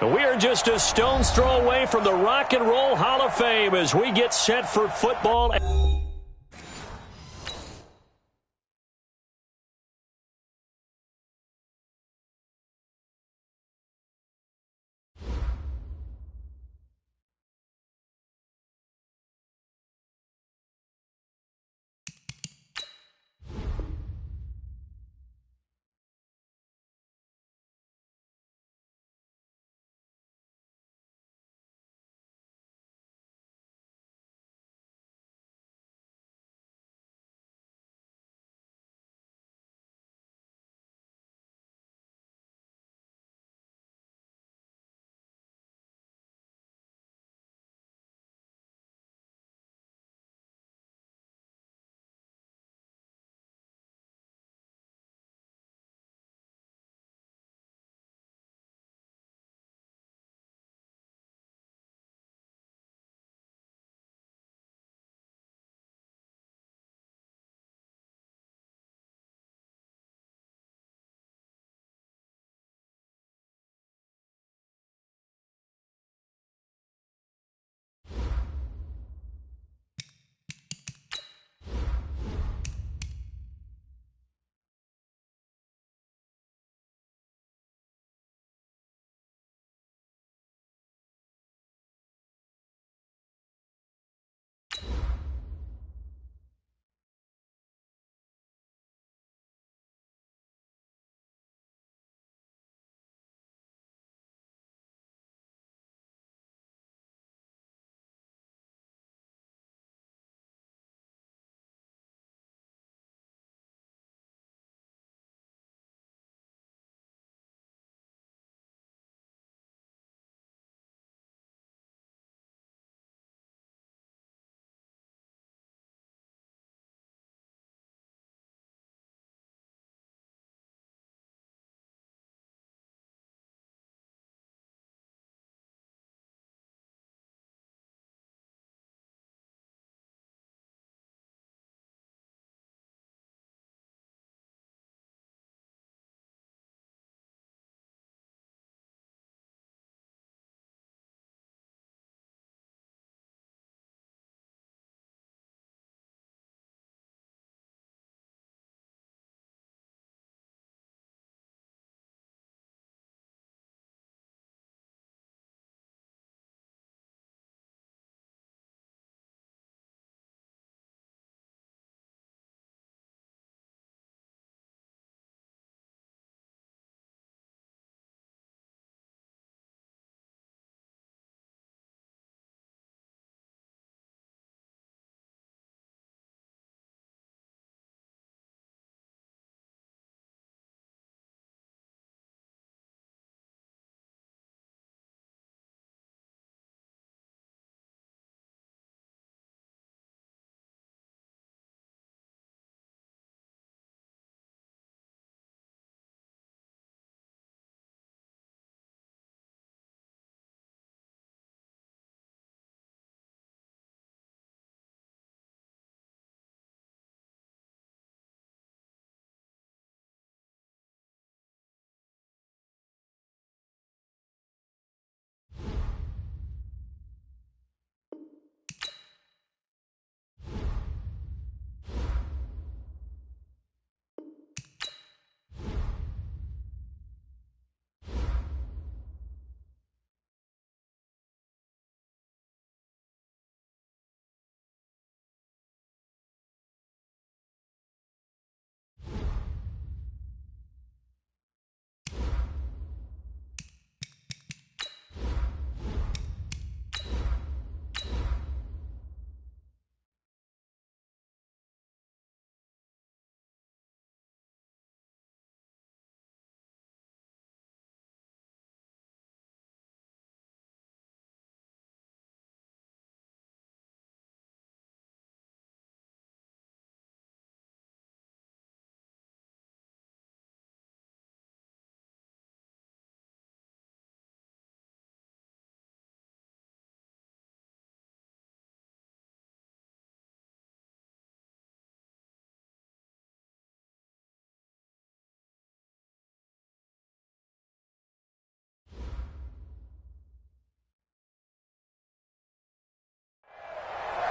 We are just a stone's throw away from the Rock and Roll Hall of Fame as we get set for football.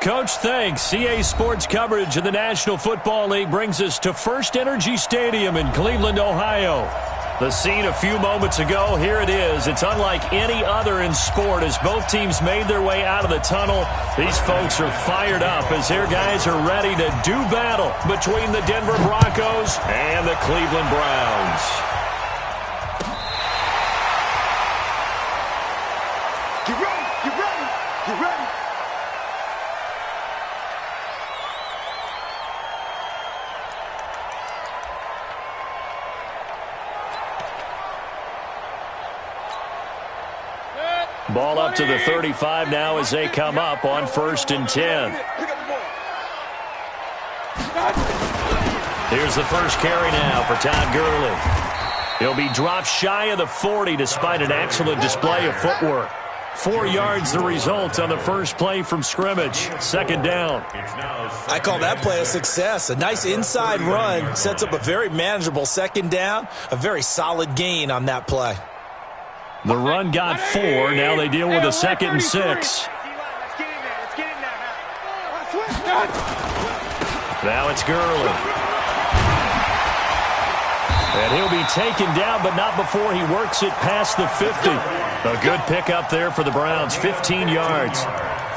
Coach, thanks. CA Sports coverage of the National Football League brings us to First Energy Stadium in Cleveland, Ohio. The scene a few moments ago, here it is. It's unlike any other in sport as both teams made their way out of the tunnel. These folks are fired up as their guys are ready to do battle between the Denver Broncos and the Cleveland Browns. Get ready, get ready, get ready. Ball up to the 35 now as they come up on 1st and 10. Here's the first carry now for Todd Gurley. He'll be dropped shy of the 40 despite an excellent display of footwork. 4 yards the result on the first play from scrimmage. 2nd down. I call that play a success. A nice inside run sets up a very manageable 2nd down. A very solid gain on that play. The run got 4. Now they deal with a 2nd and 6. Now it's Gurley. And he'll be taken down, but not before he works it past the 50. A good pickup there for the Browns, 15 yards.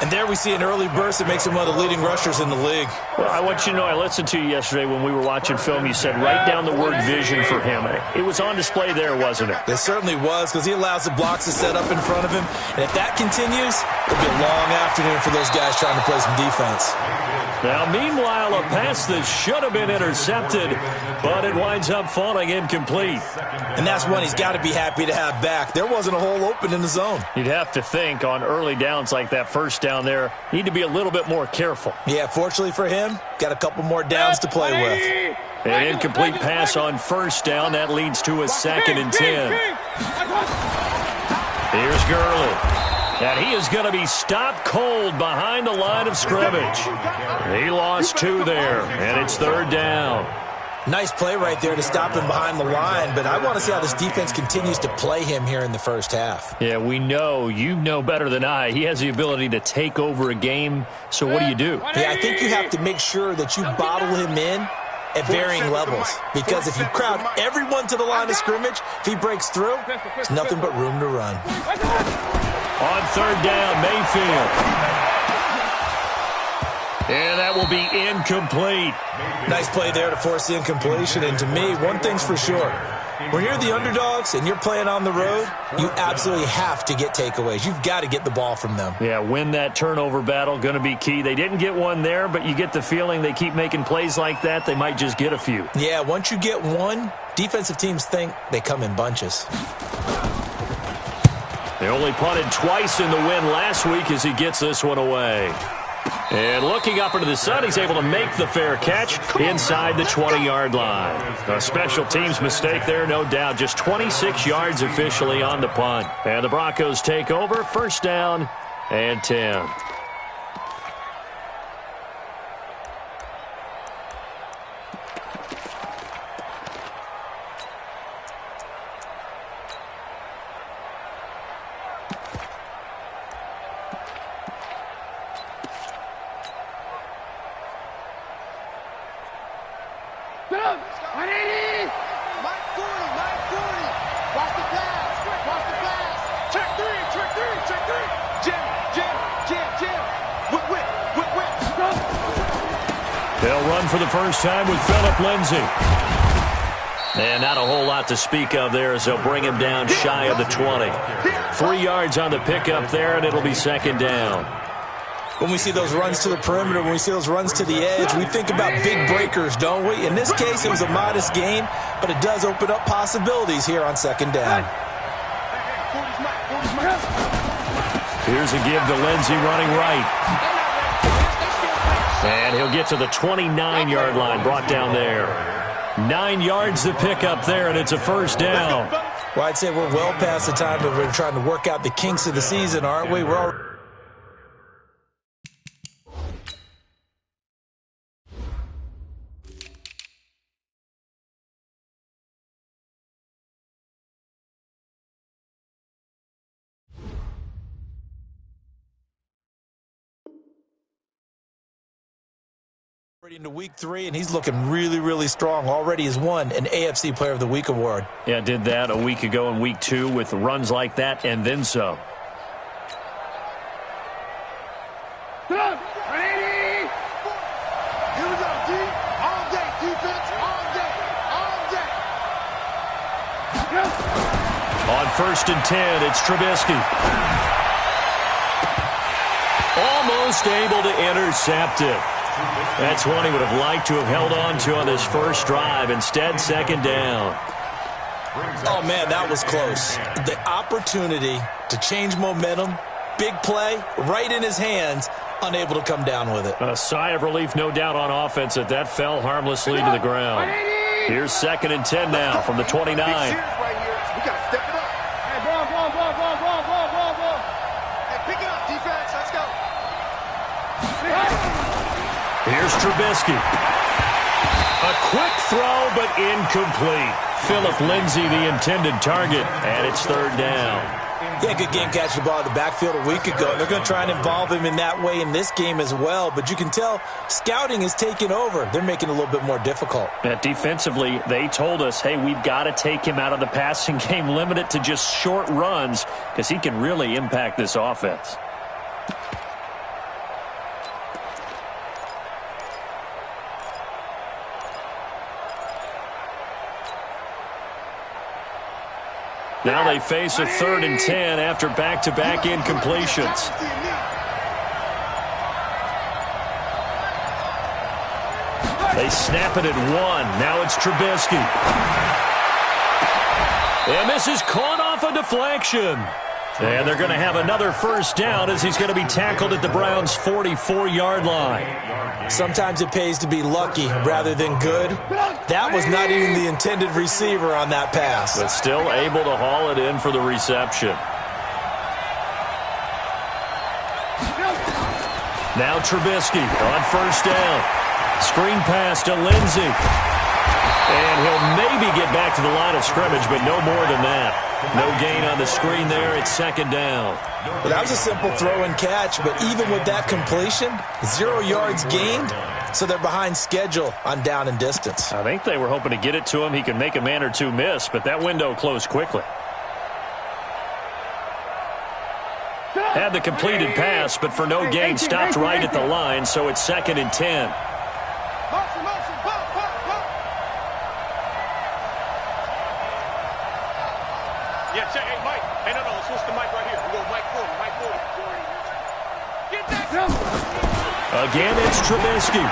And there we see an early burst that makes him one of the leading rushers in the league. Well, I want you to know, I listened to you yesterday when we were watching film. You said write down the word vision for him. It was on display there, wasn't it? It certainly was, because he allows the blocks to set up in front of him. And if that continues, it'll be a long afternoon for those guys trying to play some defense. Now, meanwhile, a pass that should have been intercepted, but it winds up falling incomplete. And that's one he's got to be happy to have back. There wasn't a hole open in the zone. You'd have to think on early downs like that first down there, need to be a little bit more careful. Yeah, fortunately for him, got a couple more downs to play with. An incomplete pass on 1st down. That leads to a 2nd and 10. Here's Gurley. And he is going to be stopped cold behind the line of scrimmage. He lost 2 there, and it's 3rd down. Nice play right there to stop him behind the line, but I want to see how this defense continues to play him here in the first half. Yeah, we know. You know better than I. He has the ability to take over a game, so what do? Yeah, I think you have to make sure that you bottle him in at varying levels, because if you crowd everyone to the line of scrimmage, if he breaks through, there's nothing but room to run. On 3rd down, Mayfield. And that will be incomplete. Nice play there to force the incompletion. And to me, one thing's for sure. When you're the underdogs and you're playing on the road, you absolutely have to get takeaways. You've got to get the ball from them. Yeah, win that turnover battle, going to be key. They didn't get one there, but you get the feeling they keep making plays like that, they might just get a few. Yeah, once you get one, defensive teams think they come in bunches. They only punted twice in the win last week as he gets this one away. And looking up into the sun, he's able to make the fair catch inside the 20-yard line. A special teams mistake there, no doubt. Just 26 yards officially on the punt. And the Broncos take over, 1st down and 10. They'll run for the first time with Phillip Lindsay. And not a whole lot to speak of there as they'll bring him down shy of the 20. 3 yards on the pickup there, and it'll be 2nd down. When we see those runs to the perimeter, when we see those runs to the edge, we think about big breakers, don't we? In this case, it was a modest gain, but it does open up possibilities here on 2nd down. Here's a give to Lindsay running right. And he'll get to the 29-yard line, brought down there. 9 yards to pick up there, and it's a 1st down. Well, I'd say we're well past the time that we're trying to work out the kinks of the season, aren't we? We're all Into week 3, and he's looking really, really strong. Already has won an AFC Player of the Week award. Yeah, did that a week ago in week 2 with runs like that and then some. Come on, ready? Here we go, D. All day, defense, all day, all day. On 1st and 10, it's Trubisky. Almost able to intercept it. That's one he would have liked to have held on to on this first drive. Instead, 2nd down. Oh, man, that was close. The opportunity to change momentum, big play, right in his hands, unable to come down with it. A sigh of relief, no doubt, on offense that that fell harmlessly to the ground. Here's 2nd and 10 now from the 29. We got to step it up. Hey, ball. Hey, pick it up, defense. Let's go. Here's Trubisky. A quick throw, but incomplete. Phillip Lindsay, the intended target, and it's 3rd down. Yeah, good game catching the ball in the backfield a week ago. They're going to try and involve him in that way in this game as well. But you can tell scouting is taking over. They're making it a little bit more difficult. Defensively, they told us, hey, we've got to take him out of the passing game, limit it to just short runs, because he can really impact this offense. Now they face a 3rd and 10 after back-to-back incompletions. They snap it at 1. Now it's Trubisky. And this is caught off a deflection. And they're going to have another 1st down as he's going to be tackled at the Browns' 44-yard line. Sometimes it pays to be lucky rather than good. That was not even the intended receiver on that pass. But still able to haul it in for the reception. Now Trubisky on 1st down. Screen pass to Lindsay. And he'll maybe get back to the line of scrimmage, but no more than that. No gain on the screen there. It's 2nd down. Well, that was a simple throw and catch, but even with that completion, 0 yards gained, so they're behind schedule on down and distance. I think they were hoping to get it to him. He could make a man or two miss, but that window closed quickly. Had the completed pass, but for no gain, stopped right at the line, so it's 2nd and 10. Yeah, check. Hey, Mike. Hey, no, switch the mic right here. We go Mike Forty. Get that. Again, it's Trubisky.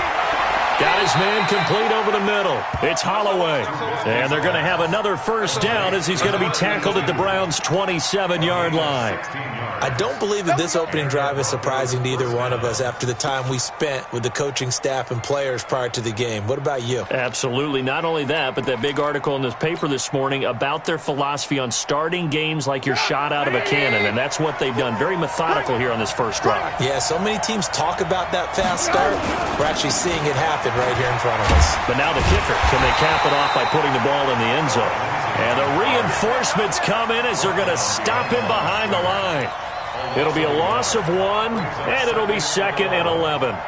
Got his man complete over the middle. It's Holloway. And they're going to have another 1st down as he's going to be tackled at the Browns' 27-yard line. I don't believe that this opening drive is surprising to either one of us after the time we spent with the coaching staff and players prior to the game. What about you? Absolutely. Not only that, but that big article in this paper this morning about their philosophy on starting games like you're shot out of a cannon, and that's what they've done. Very methodical here on this 1st drive. Yeah, so many teams talk about that fast start. We're actually seeing it happen right here in front of us. But now the kicker, can they cap it off by putting the ball in the end zone? And the reinforcements come in as they're going to stop him behind the line. It'll be a loss of 1, and it'll be 2nd and 11. Come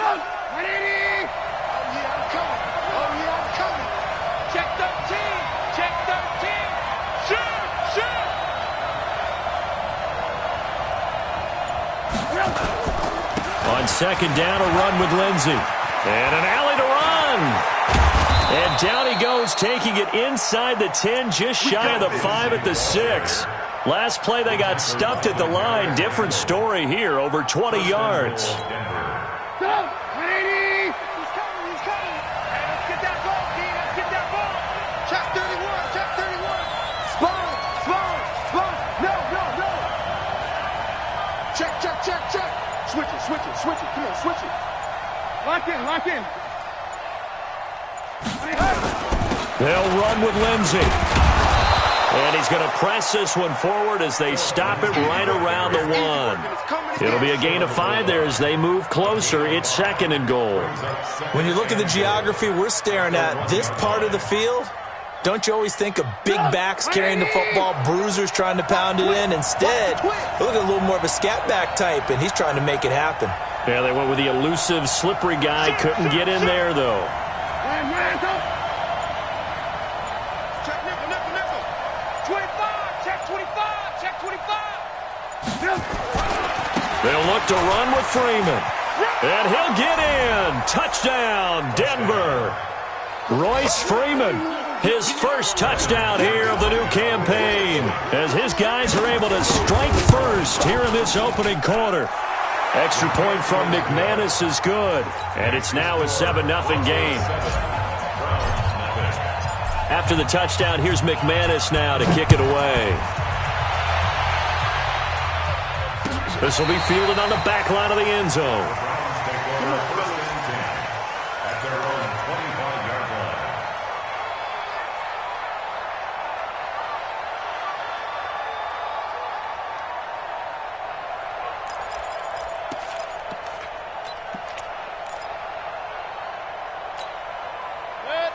on, 180. Oh, yeah, I'm coming. Check 13. Shoot. On 2nd down, a run with Lindsay. And an alley to run. And down he goes, taking it inside the 10, just shy of the 5 at the 6. Last play, they got stuffed at the line. Different story here, over 20 yards. Go, 180. He's coming. Hey, let's get that ball, D. Let's get that ball. Check 31. Spawn. No. Check. Switch it. Come on, switch it. Lock in. They'll run with Lindsay. And he's going to press this one forward as they stop it right around the 1. It'll be a gain of 5 there as they move closer. It's 2nd and goal. When you look at the geography we're staring at, this part of the field, don't you always think of big backs carrying the football, bruisers trying to pound it in? Instead, look at a little more of a scat back type, and he's trying to make it happen. Yeah, they went with the elusive, slippery guy. Couldn't get in there, though. Check nickel, nickel, nickel. 25, check 25, check 25. They'll look to run with Freeman. And he'll get in. Touchdown, Denver. Royce Freeman, his first touchdown here of the new campaign, as his guys are able to strike first here in this opening quarter. Extra point from McManus is good, and it's now a 7-0 game. After the touchdown, here's McManus now to kick it away. This will be fielded on the back line of the end zone.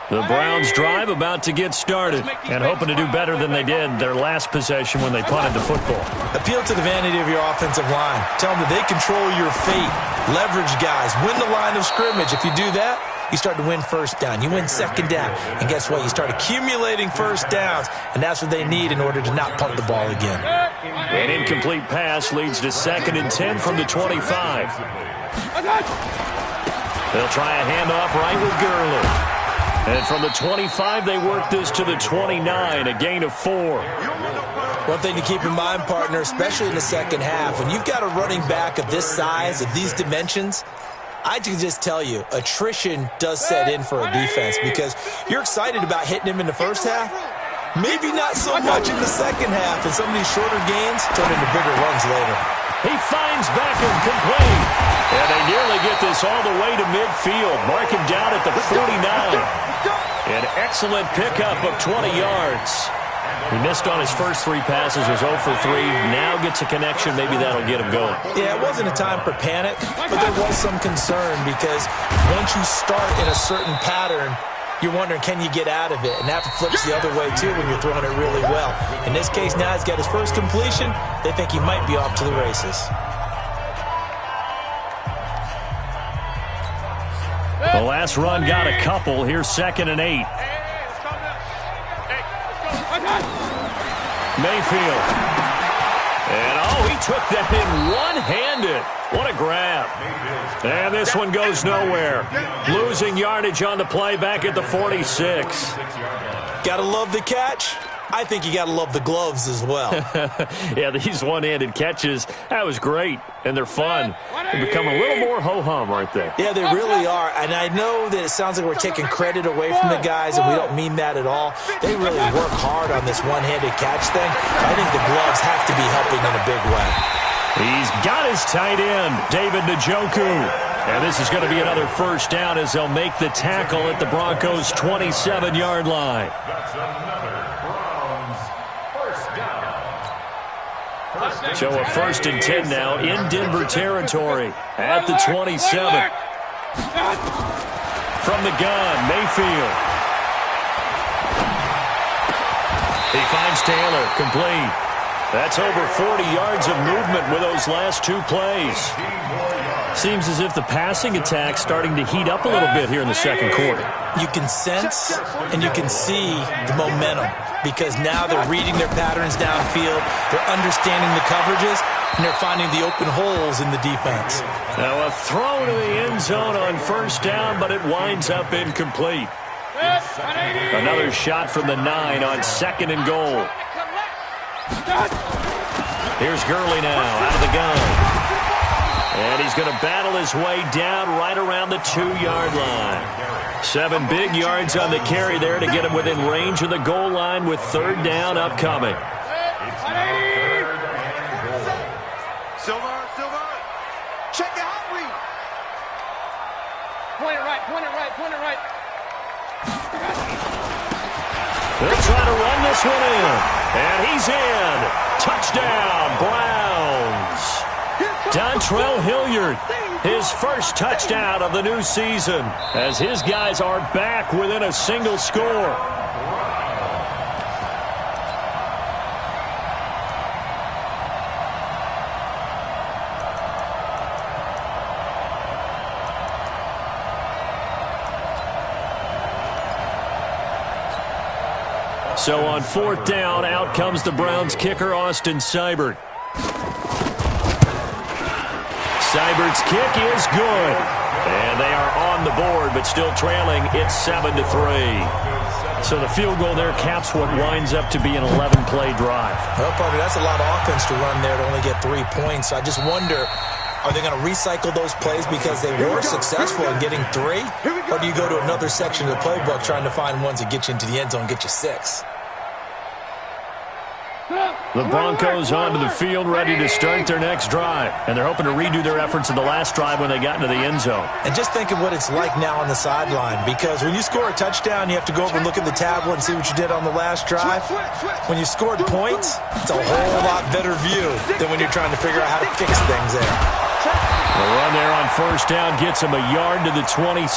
The Browns drive about to get started and hoping to do better than they did their last possession when they punted the football. Appeal to the vanity of your offensive line. Tell them that they control your fate. Leverage guys. Win the line of scrimmage. If you do that, you start to win first down. You win second down. And guess what? You start accumulating first downs. And that's what they need in order to not punt the ball again. An incomplete pass leads to 2nd and 10 from the 25. They'll try a handoff right with Gurley. And from the 25, they work this to the 29, a gain of 4. One thing to keep in mind, partner, especially in the second half, when you've got a running back of this size, of these dimensions, I can just tell you, attrition does set in for a defense because you're excited about hitting him in the first half. Maybe not so much in the second half, and some of these shorter gains turn into bigger runs later. He finds Beckham complete. And they nearly get this all the way to midfield. Mark him down at the 49. An excellent pickup of 20 yards. He missed on his first 3 passes, was 0 for 3. Now gets a connection. Maybe that'll get him going. Yeah, it wasn't a time for panic, but there was some concern because once you start in a certain pattern, you're wondering, can you get out of it? And that flips the other way, too, when you're throwing it really well. In this case, now he's got his first completion. They think he might be off to the races. The last run got a couple. Here's 2nd and 8. Mayfield. And, he took that in one-handed. What a grab. And this one goes nowhere. Losing yardage on the play back at the 46. Gotta love the catch. I think you gotta love the gloves as well. Yeah, these one-handed catches, that was great. And they're fun. They become a little more ho-hum, aren't they? Yeah, they really are. And I know that it sounds like we're taking credit away from the guys, and we don't mean that at all. They really work hard on this one-handed catch thing. I think the gloves have to be helping in a big way. He's got his tight end, David Njoku. And this is going to be another first down as they'll make the tackle at the Broncos' 27-yard line. So a 1st and 10 now in Denver territory at the 27. From the gun, Mayfield. He finds Taylor, complete. That's over 40 yards of movement with those last 2 plays. Seems as if the passing attack's starting to heat up a little bit here in the second quarter. You can sense and you can see the momentum because now they're reading their patterns downfield, they're understanding the coverages, and they're finding the open holes in the defense. Now a throw to the end zone on first down, but it winds up incomplete. Another shot from the 9 on 2nd and goal. Here's Gurley now out of the gun. And he's going to battle his way down right around the 2-yard line. 7 big yards on the carry there to get him within range of the goal line with 3rd down upcoming. Silver, check the hot read. Point it right, point it right, point it right. They'll try to run this one in. And he's in. Touchdown, Browns. Dontrell Hilliard, his first touchdown of the new season, as his guys are back within a single score. So on 4th down, out comes the Browns kicker, Austin Seibert. Seibert's kick is good. And they are on the board, but still trailing. It's 7-3. So the field goal there caps what winds up to be an 11-play drive. Well, Parker, that's a lot of offense to run there to only get 3 points. I just wonder, are they going to recycle those plays because they were successful in getting 3? Or do you go to another section of the playbook trying to find ones that get you into the end zone and get you 6? The Broncos onto the field, ready to start their next drive. And they're hoping to redo their efforts in the last drive when they got into the end zone. And just think of what it's like now on the sideline, because when you score a touchdown, you have to go over and look at the tablet and see what you did on the last drive. When you scored points, it's a whole lot better view than when you're trying to figure out how to fix things there. The run there on 1st down gets him a yard to the 26.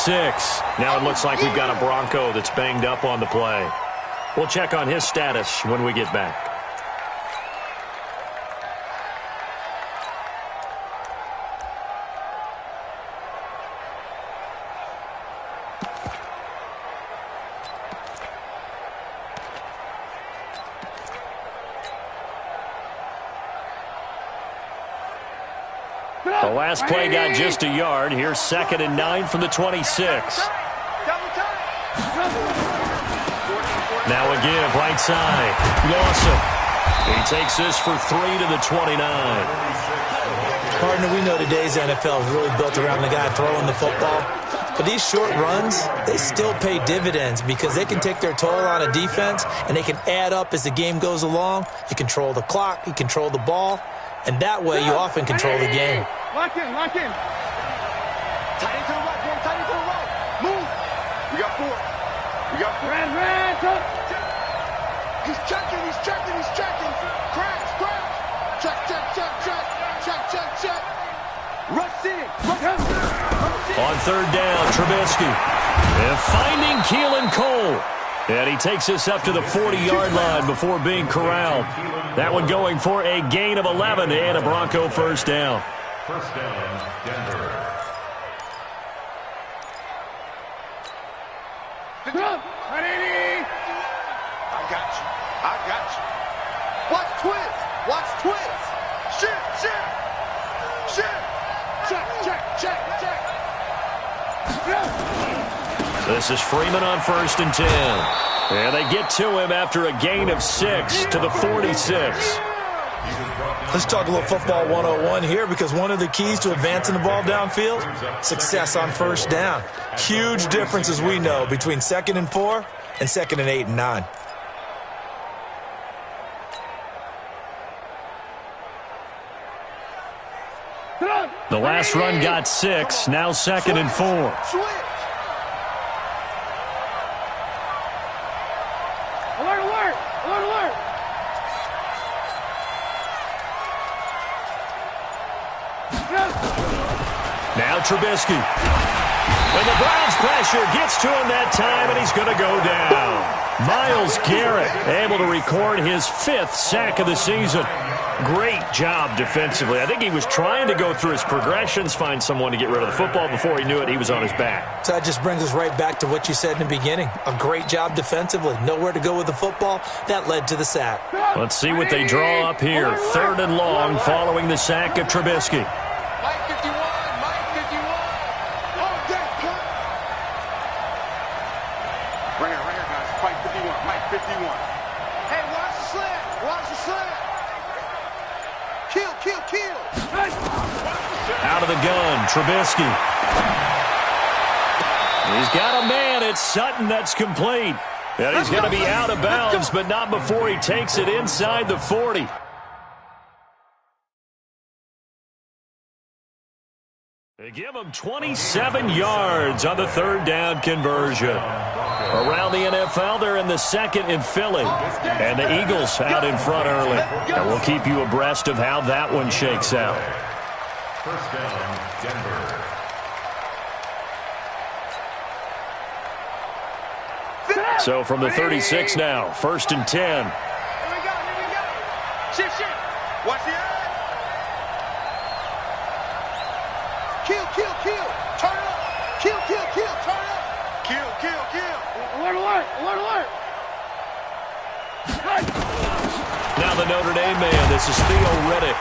Now it looks like we've got a Bronco that's banged up on the play. We'll check on his status when we get back. The last play got just a yard. Here's 2nd and 9 from the 26. Now a give, right side. Lawson. He takes this for 3 to the 29. Partner, we know today's NFL is really built around the guy throwing the football. But these short runs, they still pay dividends because they can take their toll on a defense and they can add up as the game goes along. You control the clock, you control the ball, and that way you often control the game. Lock in, lock in. Tight end to the right, boy. Tight end to the right. Move. We got 4. We got 4. Red, he's checking, he's checking, he's checking. Crash, crash. Check, check, check, check. Check, check, check. Rush in. Rush in. On 3rd down, Trubisky. And finding Keelan Cole. And he takes this up to the 40-yard line before being corralled. That one going for a gain of 11 and a Bronco 1st down. 1st down, Denver. Ready? I got you. I got you. Watch twins. Watch twins. Shit, shit. Shit. Check, check, check, check. This is Freeman on 1st and 10. And they get to him after a gain of 6 to the 46. Let's talk a little football 101 here, because one of the keys to advancing the ball downfield, success on 1st down. Huge difference, as we know, between 2nd and 4 and 2nd and 8 and 9. The last run got 6, now 2nd and 4. Switch. Alert, alert. Alert, alert. Now Trubisky. And the Browns pressure gets to him that time, and he's going to go down. Myles Garrett able to record his 5th sack of the season. Great job defensively. I think he was trying to go through his progressions, find someone to get rid of the football. Before he knew it, he was on his back. So that just brings us right back to what you said in the beginning. A great job defensively. Nowhere to go with the football. That led to the sack. Let's see what they draw up here. 3rd and long following the sack of Trubisky. Mike 51, Mike 51. Oh, dead cut. Right here, guys. Mike 51, Mike 51. Hey, watch the slant. Watch the slant. Kill, kill, kill. Out of the gun, Trubisky. He's got a man. It's Sutton that's complete. And he's going to be out of bounds, but not before he takes it inside the 40. They give him 27 yards on the 3rd down conversion. Around the NFL, they're in the 2nd in Philly. And the Eagles out in front early. And we'll keep you abreast of how that one shakes out. 1st down, Denver. So from the 36 now, 1st and 10. Here we go, here we go. Shit, shit. Watch the eye. Kill, kill, kill. Turn it up. Kill, kill, kill. Turn it up. Kill, kill, kill. Alert, alert, alert, alert. Now the Notre Dame man, this is Theo Riddick.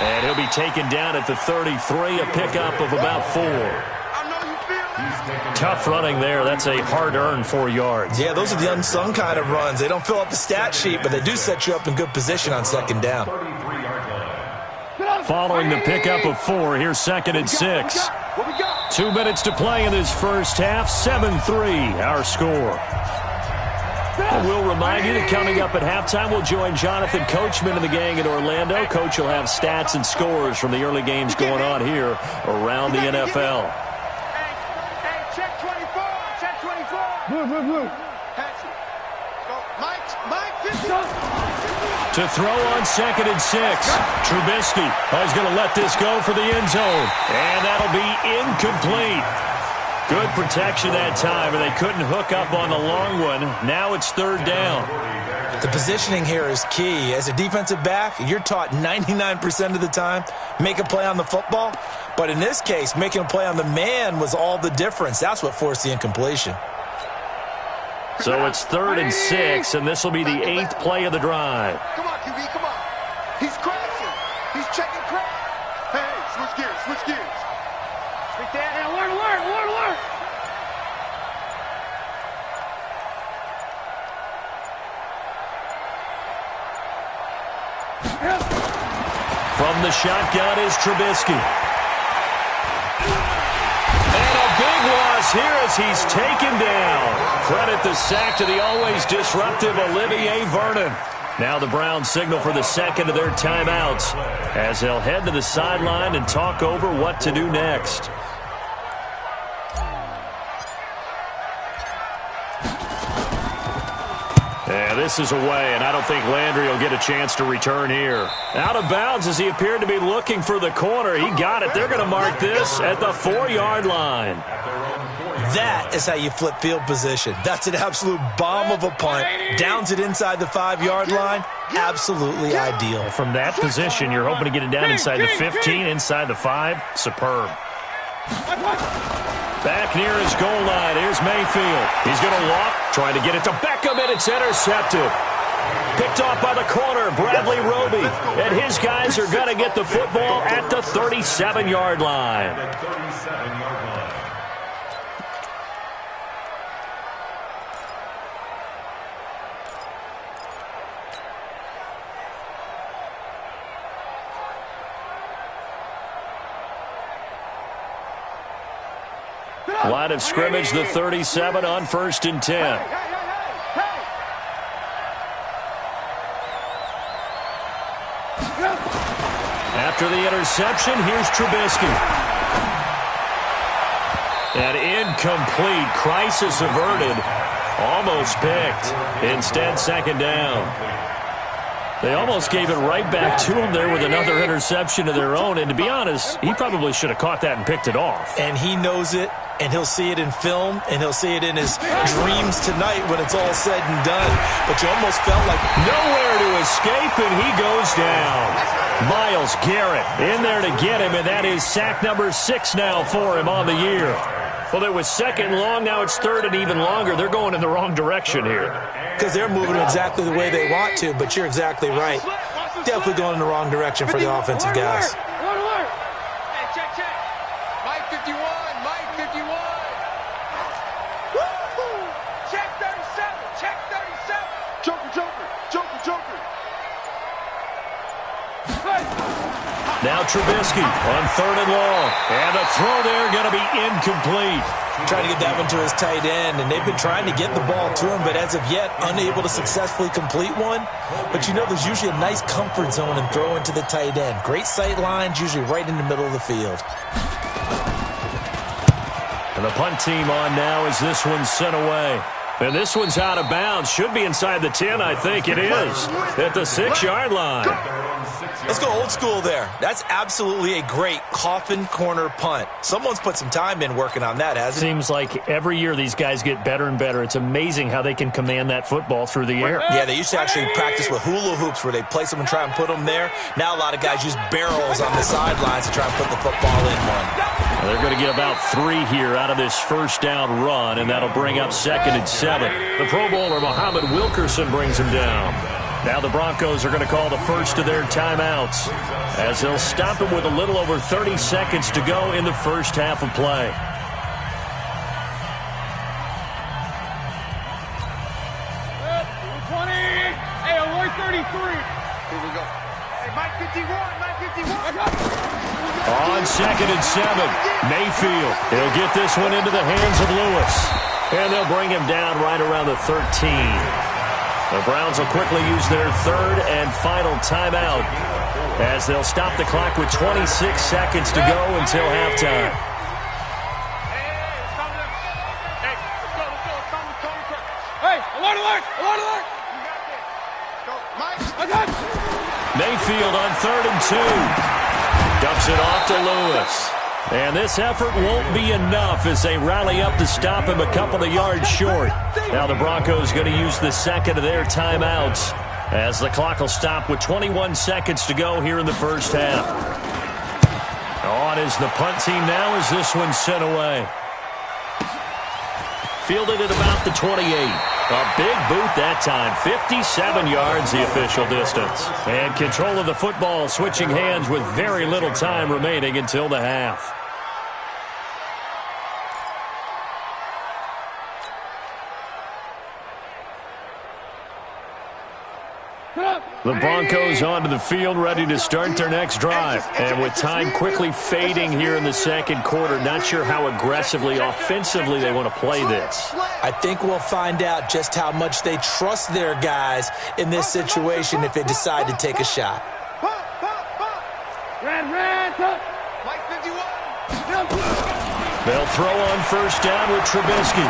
And he'll be taken down at the 33, a pickup of about 4. Tough running there. That's a hard-earned 4 yards. Yeah, those are the unsung kind of runs. They don't fill up the stat sheet, but they do set you up in good position on second down. Following the pickup of 4, here's 2nd and 6. 2 minutes to play in this first half. 7-3, our score. And we'll remind you that coming up at halftime, we'll join Jonathan Coachman and the gang in Orlando. Coach will have stats and scores from the early games going on here around the NFL. Hey, check 24. Check 24. Blue. Mike, 50. To throw on 2nd and 6. Trubisky is going to let this go for the end zone. And that'll be incomplete. Good protection that time, and they couldn't hook up on the long one. Now it's 3rd down. The positioning here is key. As a defensive back, you're taught 99% of the time, make a play on the football. But in this case, making a play on the man was all the difference. That's what forced the incompletion. So it's 3rd and 6, and this will be the 8th play of the drive. Come on, QB, come on. He's crashing. He's checking crash. Hey, switch gears. Take that. Hey, alert. From the shotgun is Trubisky. And a big loss here as he's taken down. Credit the sack to the always disruptive Olivier Vernon. Now the Browns signal for the 2nd of their timeouts as they'll head to the sideline and talk over what to do next. Yeah, this is away, and I don't think Landry will get a chance to return here. Out of bounds as he appeared to be looking for the corner. He got it. They're going to mark this at the 4-yard line. That is how you flip field position. That's an absolute bomb of a punt. Downs it inside the 5-yard line. Absolutely ideal. From that position, you're hoping to get it down inside the 15, inside the 5. Superb. Back near his goal line. Here's Mayfield. He's going to walk, trying to get it to Beckham, and it's intercepted. Picked off by the corner, Bradley Roby. And his guys are going to get the football at the 37-yard line. Line of scrimmage, the 37 on 1st and 10. After the interception, here's Trubisky. An incomplete, crisis averted, almost picked. Instead, 2nd down. They almost gave it right back to him there with another interception of their own. And to be honest, he probably should have caught that and picked it off. And he knows it, and he'll see it in film, and he'll see it in his dreams tonight when it's all said and done. But you almost felt like nowhere to escape, and he goes down. Myles Garrett in there to get him, and that is sack number 6 now for him on the year. Well, it was 2nd long, now it's 3rd and even longer. They're going in the wrong direction here. Because they're moving exactly the way they want to, but you're exactly right. Definitely going in the wrong direction for the offensive guys. Hey, check. Mike 51. Check 37. Joker. Now Trubisky on 3rd and long. And the throw there going to be incomplete. Trying to get that one to his tight end, and they've been trying to get the ball to him, but as of yet, unable to successfully complete one. But you know there's usually a nice comfort zone in throwing to the tight end. Great sight lines, usually right in the middle of the field. And the punt team on now as this one's sent away. And this one's out of bounds. Should be inside the 10, I think it is. At the 6-yard line. Let's go old school there. That's absolutely a great coffin corner punt. Someone's put some time in working on that, hasn't it? Seems like every year these guys get better and better. It's amazing how they can command that football through the air. Yeah, they used to actually practice with hula hoops where they place them and try and put them there. Now a lot of guys use barrels on the sidelines to try and put the football in one. Well, they're going to get about 3 here out of this first down run, and that'll bring up 2nd and 7. The Pro Bowler Muhammad Wilkerson brings him down. Now the Broncos are going to call the first of their timeouts as they'll stop him with a little over 30 seconds to go in the first half of play. Hey, alert 33. Here we go. Hey, Mike 51, Mike 51. On 2nd and 7, Mayfield. He'll get this one into the hands of Lewis. And they'll bring him down right around the 13. The Browns will quickly use their third and final timeout as they'll stop the clock with 26 seconds to go until halftime. Hey, alert, alert, alert, alert. Mayfield on 3rd and 2. Dumps it off to Lewis. And this effort won't be enough as they rally up to stop him a couple of yards short. Now the Broncos going to use the second of their timeouts as the clock will stop with 21 seconds to go here in the first half. On is the punt team now as this one's sent away. Fielded at about the 28. A big boot that time. 57 yards the official distance. And control of the football switching hands with very little time remaining until the half. The Broncos onto the field ready to start their next drive. And with time quickly fading here in the second quarter, not sure how aggressively, offensively they want to play this. I think we'll find out just how much they trust their guys in this situation if they decide to take a shot. Mike 51. They'll throw on first down with Trubisky.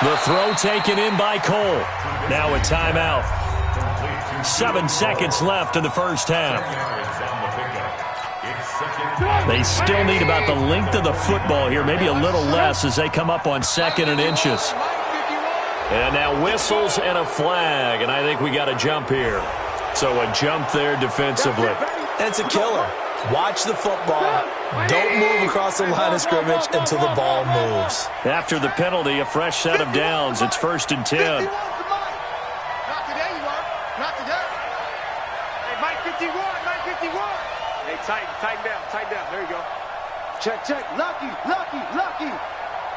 The throw taken in by Cole. Now a timeout. 7 seconds left in the first half. They still need about the length of the football here, maybe a little less as they come up on 2nd and inches. And now whistles and a flag, and I think we got a jump here. So a jump there defensively. It's a killer. Watch the football. Don't move across the line of scrimmage until the ball moves. After the penalty, a fresh set of downs. It's 1st and 10. Tighten down. There you go. Check. Lucky.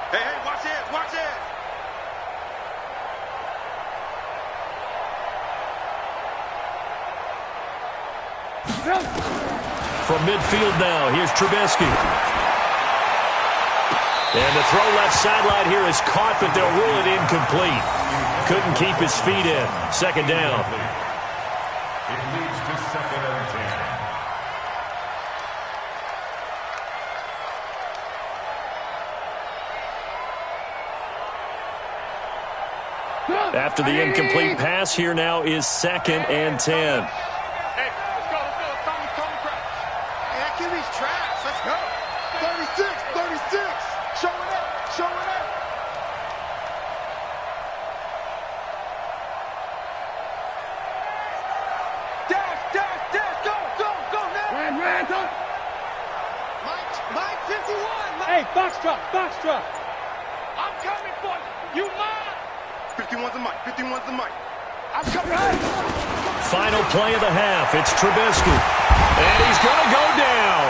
Hey, watch it. From midfield now, here's Trubisky. And the throw left sideline here is caught, but they'll rule it incomplete. Couldn't keep his feet in. 2nd down. It leads to 2nd and 10. After the incomplete pass, here now is 2nd and 10. Hey, let's go. Come crash. Hey, that QB's trash. Let's go. 36. Showing up. Dash. Go now. Ran. Mike 51. Hey, box drop. I'm coming for you. You mine. 51's the mic. I'm coming. Final play of the half. It's Trubisky. And he's going to go down.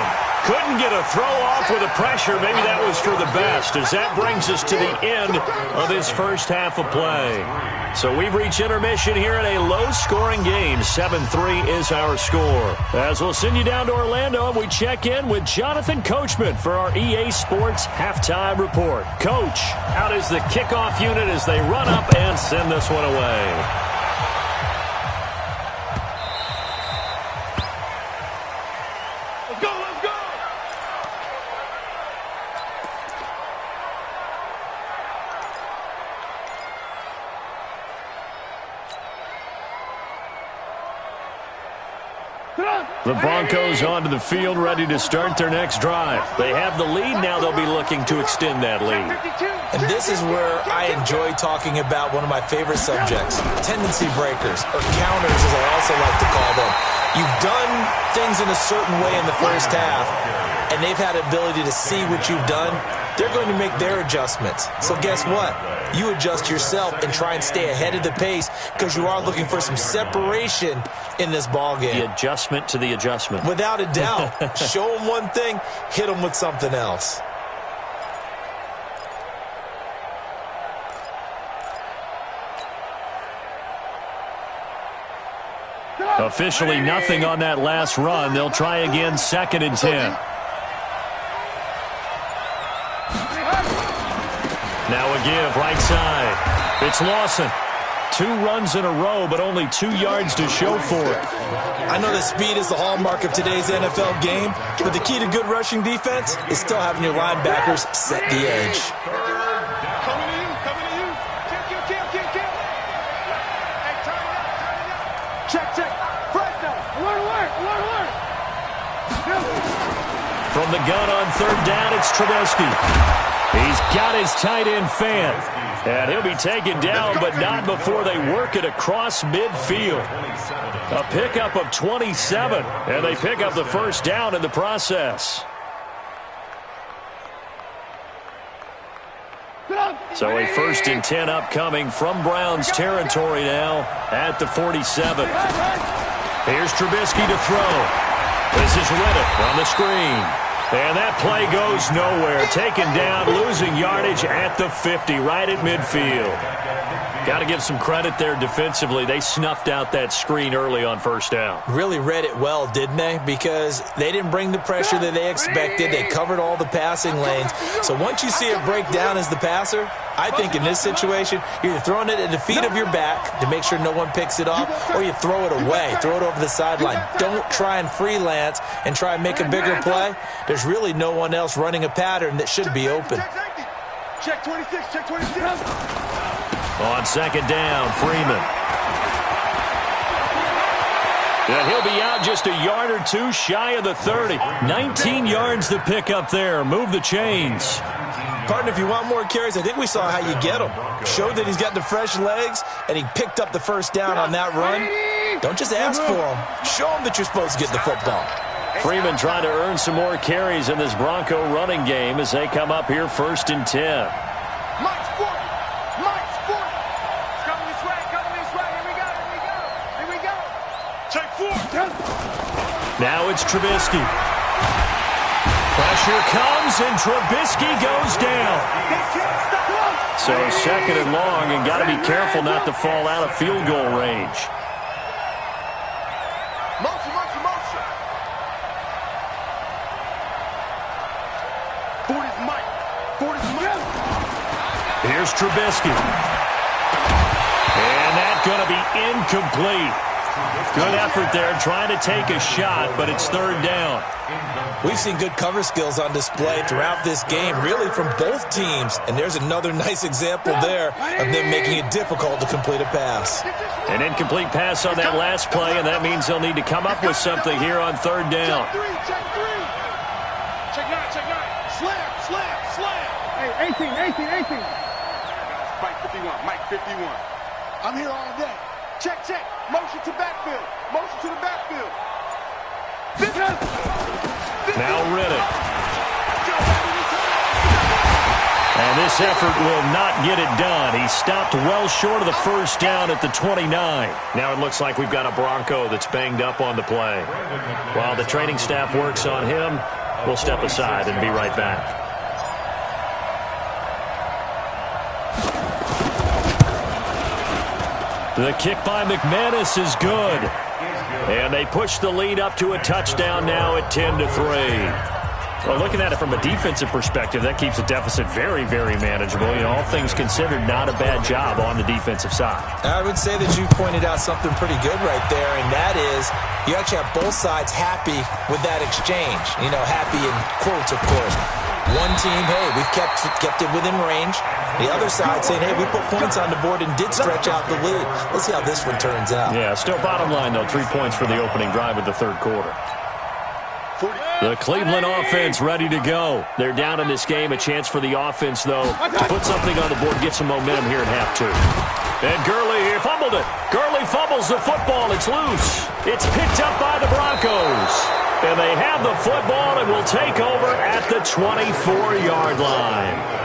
Couldn't get a throw off with the pressure. Maybe that was for the best, as that brings us to the end of this first half of play. So we've reached intermission here in a low-scoring game. 7-3 is our score. As we'll send you down to Orlando, and we check in with Jonathan Coachman for our EA Sports Halftime Report. Coach, out is the kickoff unit as they run up and send this one away. The Broncos onto the field ready to start their next drive. They have the lead. Now they'll be looking to extend that lead. And this is where I enjoy talking about one of my favorite subjects, tendency breakers, or counters as I also like to call them. You've done things in a certain way in the first half, and they've had ability to see what you've done they're going to make their adjustments. So guess what? You adjust yourself and try and stay ahead of the pace because you are looking for some separation in this ball game. The adjustment to the adjustment. Without a doubt. Show them one thing, hit them with something else. Officially nothing on that last run. They'll try again, 2nd and 10. Now a give, right side. It's Lawson. 2 runs in a row, but only 2 yards to show for it. I know that speed is the hallmark of today's NFL game, but the key to good rushing defense is still having your linebackers set the edge. Coming to you, coming to you. Kill. Hey, turn it up. Check. Press down. Alert. From the gun on 3rd down, it's Trubisky. He's got his tight end fan. And he'll be taken down, but not before they work it across midfield. A pickup of 27, and they pick up the 1st down in the process. So a 1st and 10 upcoming from Browns territory now at the 47. Here's Trubisky to throw. This is Reddick on the screen. And that play goes nowhere. Taken down, losing yardage at the 50, right at midfield. Got to give some credit there defensively. They snuffed out that screen early on 1st down. Really read it well, didn't they? Because they didn't bring the pressure that they expected. They covered all the passing lanes. So once you see it break down as the passer, I think in this situation, you're either throwing it at the feet of your back to make sure no one picks it up, or you throw it away, throw it over the sideline. Don't try and freelance and try and make a bigger play. There's really no one else running a pattern that should be open. Check 26. On 2nd down, Freeman. And he'll be out just a yard or 2 shy of the 30. 19 yards to pick up there. Move the chains. Partner, if you want more carries, I think we saw how you get them. Showed that he's got the fresh legs, and he picked up the 1st down on that run. Don't just ask for them. Show them that you're supposed to get the football. Freeman trying to earn some more carries in this Bronco running game as they come up here 1st and 10. Mike's 40. It's coming this way. Here we go. Take 4. Now it's Trubisky. Pressure comes, and Trubisky goes down. So 2nd and long, and got to be careful not to fall out of field goal range. Motion. 40's Mike. Here's Trubisky. And that's going to be incomplete. Good effort there trying to take a shot, but it's 3rd down. We've seen good cover skills on display throughout this game, really from both teams. And there's another nice example there of them making it difficult to complete a pass. An incomplete pass on that last play, and that means they'll need to come up with something here on 3rd down. Check 9. Slam. Hey, 18. Mike 51. I'm here all day. Check. Motion to the backfield. Now Reddick. And this effort will not get it done. He stopped well short of the 1st down at the 29. Now it looks like we've got a Bronco that's banged up on the play. While the training staff works on him, we'll step aside and be right back. The kick by McManus is good. And they push the lead up to a touchdown now at 10-3. Well, looking at it from a defensive perspective, that keeps the deficit very, very manageable. You know, all things considered, not a bad job on the defensive side. I would say that you've pointed out something pretty good right there, and that is you actually have both sides happy with that exchange. You know, happy in quotes, of course. One team, hey, we've kept it within range. The other side saying, hey, we put points on the board and did stretch out the lead. Let's see how this one turns out. Yeah, still bottom line, though, 3 points for the opening drive of the 3rd quarter. The Cleveland offense ready to go. They're down in this game. A chance for the offense, though, to put something on the board, get some momentum here at half 2. And Gurley here fumbled it. Gurley fumbles the football. It's loose. It's picked up by the Broncos. And they have the football and will take over at the 24-yard line.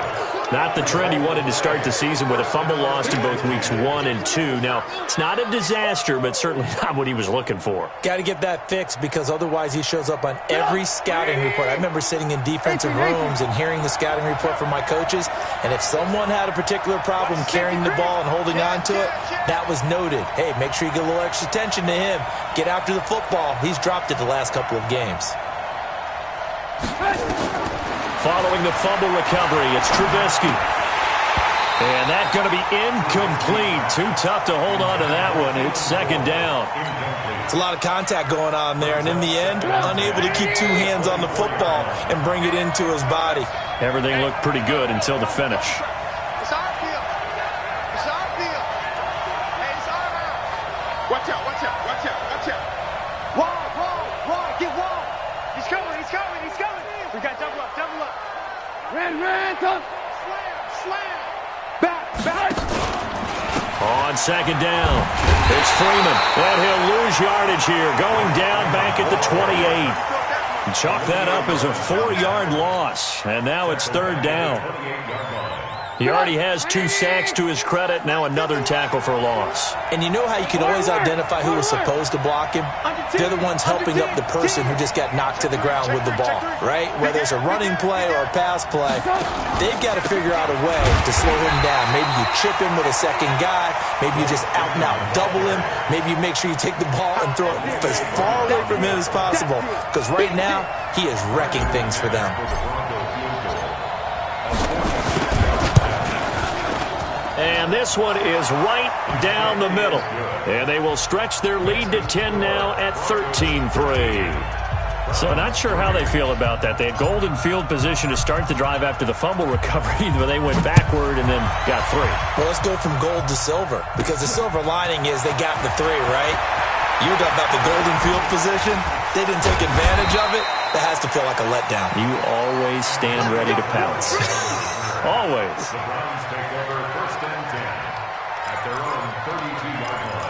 Not the trend he wanted to start the season with a fumble lost in both weeks 1 and 2. Now, it's not a disaster, but certainly not what he was looking for. Got to get that fixed because otherwise he shows up on every scouting report. I remember sitting in defensive rooms and hearing the scouting report from my coaches, and if someone had a particular problem carrying the ball and holding on to it, that was noted. Hey, make sure you get a little extra attention to him. Get after the football. He's dropped it the last couple of games. Following the fumble recovery, it's Trubisky. And that's going to be incomplete. Too tough to hold on to that one. It's second down. It's a lot of contact going on there, and in the end, unable to keep two hands on the football and bring it into his body. Everything looked pretty good until the finish. It's our field. It's our field. Hey, it's our house. Watch out, watch out, watch out, watch out. Wall, get wall. He's coming, he's coming, he's coming. We got double up, double up. Ran, come. Slam. Back. On second down, it's Freeman. And he'll lose yardage here, going down back at the 28. Chalk that up as a 4-yard loss. And now it's third down. He already has 2 sacks to his credit. Now another tackle for a loss. And you know how you can always identify who was supposed to block him? They're the ones helping up the person who just got knocked to the ground with the ball, right? Whether it's a running play or a pass play, they've got to figure out a way to slow him down. Maybe you chip him with a second guy. Maybe you just out and out double him. Maybe you make sure you take the ball and throw it as far away from him as possible. Because right now, he is wrecking things for them. And this one is right down the middle. And they will stretch their lead to 10 now at 13-3. So not sure how they feel about that. They had golden field position to start the drive after the fumble recovery, but they went backward and then got 3. Well, let's go from gold to silver, because the silver lining is they got the 3, right? You're talking about the golden field position. They didn't take advantage of it. That has to feel like a letdown. You always stand ready to pounce. Always. The Browns take over first and 10 at their own 32-yard line.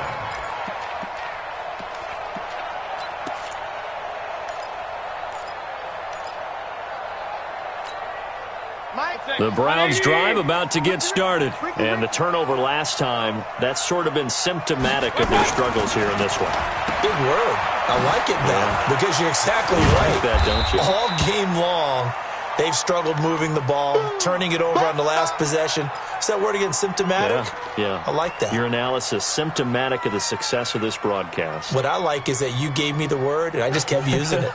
The Browns drive about to get started. And the turnover last time, that's sort of been symptomatic of their struggles here in this one. Big word. I like it, though, because you're exactly right. You like that, don't you? All game long, they've struggled moving the ball, turning it over on the last possession. Is that word again, symptomatic? Yeah. I like that. Your analysis, symptomatic of the success of this broadcast. What I like is that you gave me the word, and I just kept using it.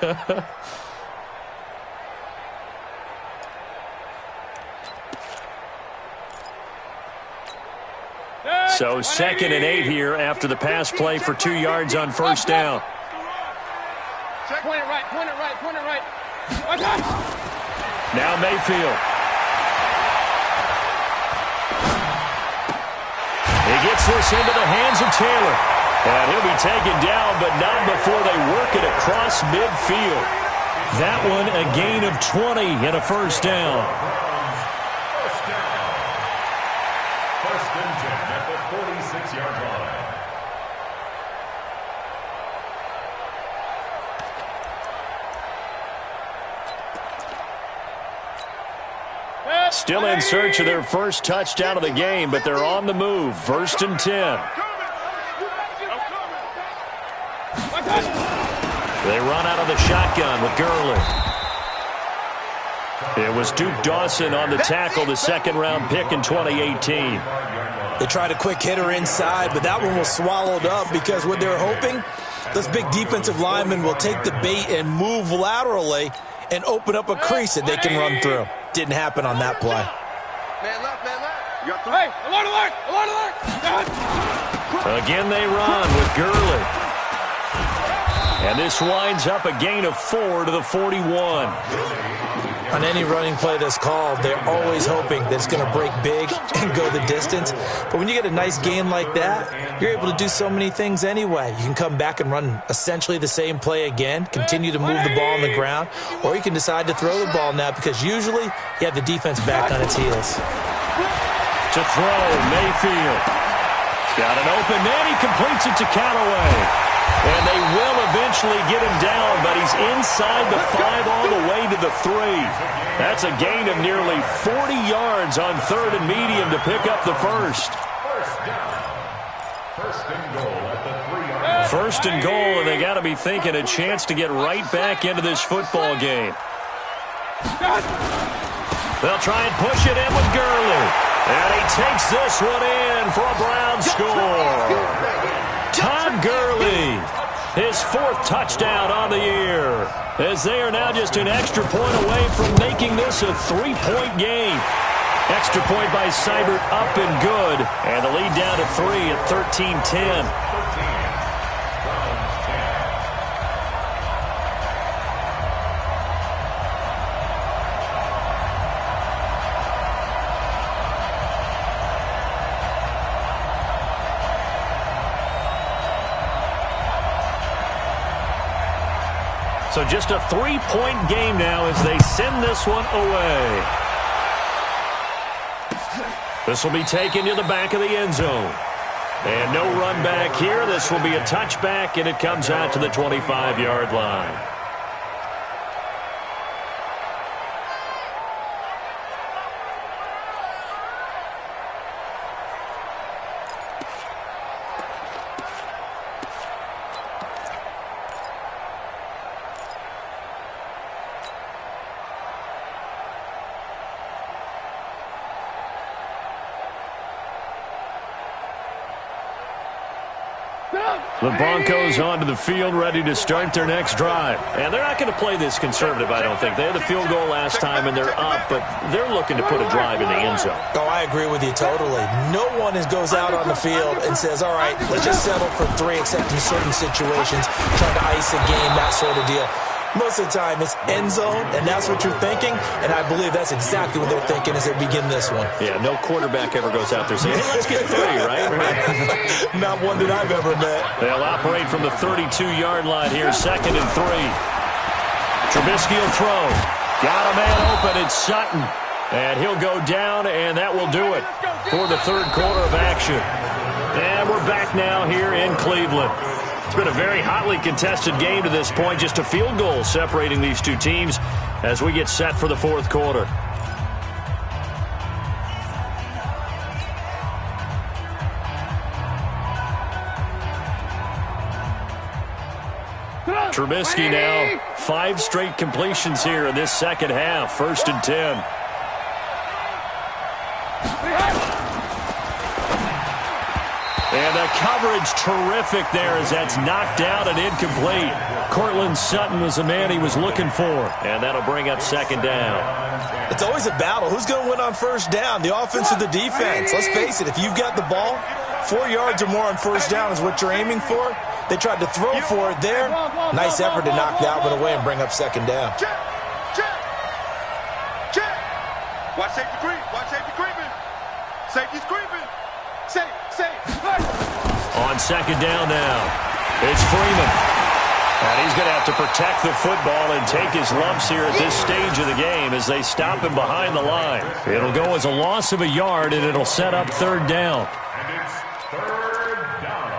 So 2nd and 8 here after the pass play for 2 yards on first down. Point it right. Now Mayfield. He gets this into the hands of Taylor. And he'll be taken down, but not before they work it across midfield. That one a gain of 20 and a first down. First and 10 at the 46-yard line. Still in search of their first touchdown of the game, but they're on the move. 1st and 10. They run out of the shotgun with Gurley. It was Duke Dawson on the tackle, the 2nd-round pick in 2018. They tried a quick hitter inside, but that one was swallowed up because what they're hoping, those big defensive linemen will take the bait and move laterally and open up a crease that they can run through. Didn't happen on that play. Man left. You got 3. Hey, alert! Again they run with Gurley. And this winds up a gain of 4 to the 41. On any running play that's called, they're always hoping that it's going to break big and go the distance. But when you get a nice gain like that, you're able to do so many things anyway. You can come back and run essentially the same play again, continue to move the ball on the ground, or you can decide to throw the ball now because usually you have the defense back on its heels. To throw, Mayfield. He's got an open man. He completes it to Callaway. And they will eventually get him down, but he's inside the 5 all the way to the 3. That's a gain of nearly 40 yards on 3rd and medium to pick up the first. First down. First and goal at the 3-yard line. First and goal, and they got to be thinking a chance to get right back into this football game. They'll try and push it in with Gurley. And he takes this one in for a Brown score. Todd Gurley, his 4th touchdown on the year, as they are now just an extra point away from making this a 3-point game. Extra point by Seibert up and good, and the lead down to 3 at 13-10. So just a 3-point game now as they send this one away. This will be taken to the back of the end zone. And no run back here. This will be a touchback, and it comes out to the 25-yard line. The Broncos onto the field, ready to start their next drive. And they're not going to play this conservative, I don't think. They had the field goal last time, and they're up, but they're looking to put a drive in the end zone. Oh, I agree with you totally. No one goes out on the field and says, all right, let's just settle for 3, except in certain situations, trying to ice a game, that sort of deal. Most of the time, it's end zone, and that's what you're thinking, and I believe that's exactly what they're thinking as they begin this one. Yeah, no quarterback ever goes out there saying, hey, let's get 3, right? Not one that I've ever met. They'll operate from the 32-yard line here, 2nd and 3. Trubisky will throw. Got a man open. It's Sutton. And he'll go down, and that will do it for the 3rd quarter of action. And we're back now here in Cleveland. It's been a very hotly contested game to this point. Just a field goal separating these two teams as we get set for the 4th quarter. Trubisky now 5 straight completions here in this second half. 1st and 10. And the coverage terrific there as that's knocked out and incomplete. Cortland Sutton was the man he was looking for. And that'll bring up 2nd down. It's always a battle. Who's going to win on 1st down, the offense or the defense? Let's face it, if you've got the ball, 4 yards or more on 1st down is what you're aiming for. They tried to throw for it there. Nice effort to knock that one away and bring up 2nd down. Check. Watch safety creep. Watch safety creeping. Safety's creeping. Safe. On 2nd down now, it's Freeman. And he's going to have to protect the football and take his lumps here at this stage of the game as they stop him behind the line. It'll go as a loss of a yard, and it'll set up 3rd down. And it's 3rd down.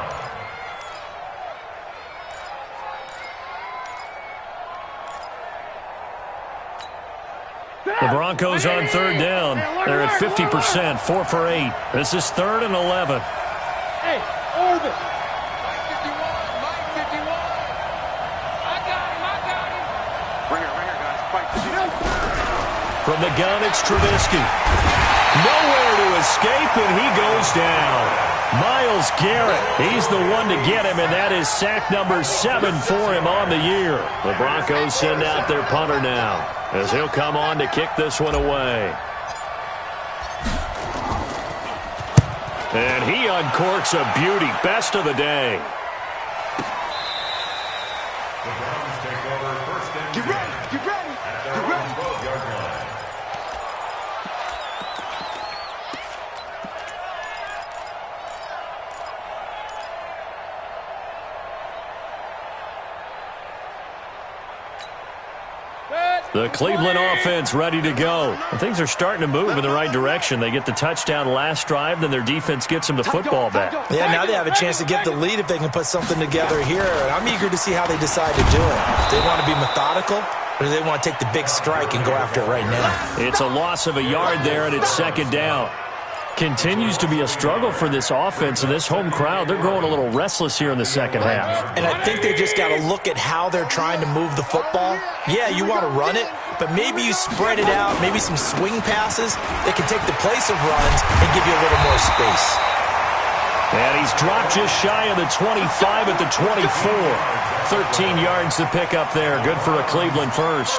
The Broncos on 3rd down. They're at 50%, 4 for 8. This is 3rd and 11. Hey, orbit. Mike 51. I got him. Right here, guys. Fight. From the gun, it's Trubisky. Nowhere to escape, and he goes down. Myles Garrett, he's the one to get him, and that is sack number 7 for him on the year. The Broncos send out their punter now, as he'll come on to kick this one away. And he uncorks a beauty. Best of the day. The Browns take over 1st and 10. Get ready. At their own 12-yard line. The Cleveland offense ready to go. And things are starting to move in the right direction. They get the touchdown last drive, then their defense gets them the football back. Yeah, now they have a chance to get the lead if they can put something together here. And I'm eager to see how they decide to do it. Do they want to be methodical, or do they want to take the big strike and go after it right now? It's a loss of a yard there, and it's second down. Continues to be a struggle for this offense and this home crowd. They're growing a little restless here in the second half. And I think they just got to look at how they're trying to move the football. Yeah, you want to run it, but maybe you spread it out, maybe some swing passes that can take the place of runs and give you a little more space. And he's dropped just shy of the 25 at the 24. 13 yards to pick up there. Good for a Cleveland first.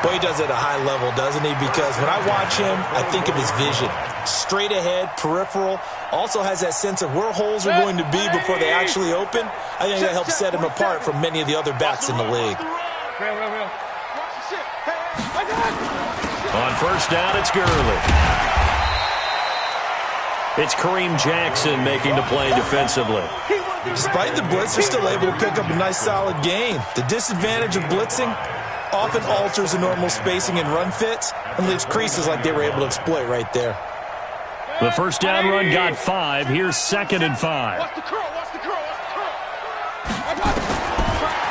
Boy, he does it at a high level, doesn't he? Because when I watch him, I think of his vision. Straight ahead, peripheral, also has that sense of where holes are going to be before they actually open. I think that helps set him apart from many of the other backs in the league. On first down, it's Gurley. It's Kareem Jackson making the play defensively. Despite the blitz, they're still able to pick up a nice solid gain. The disadvantage of blitzing often alters the normal spacing and run fits and leaves creases like they were able to exploit right there. The first down run got 5. Here's 2nd and 5.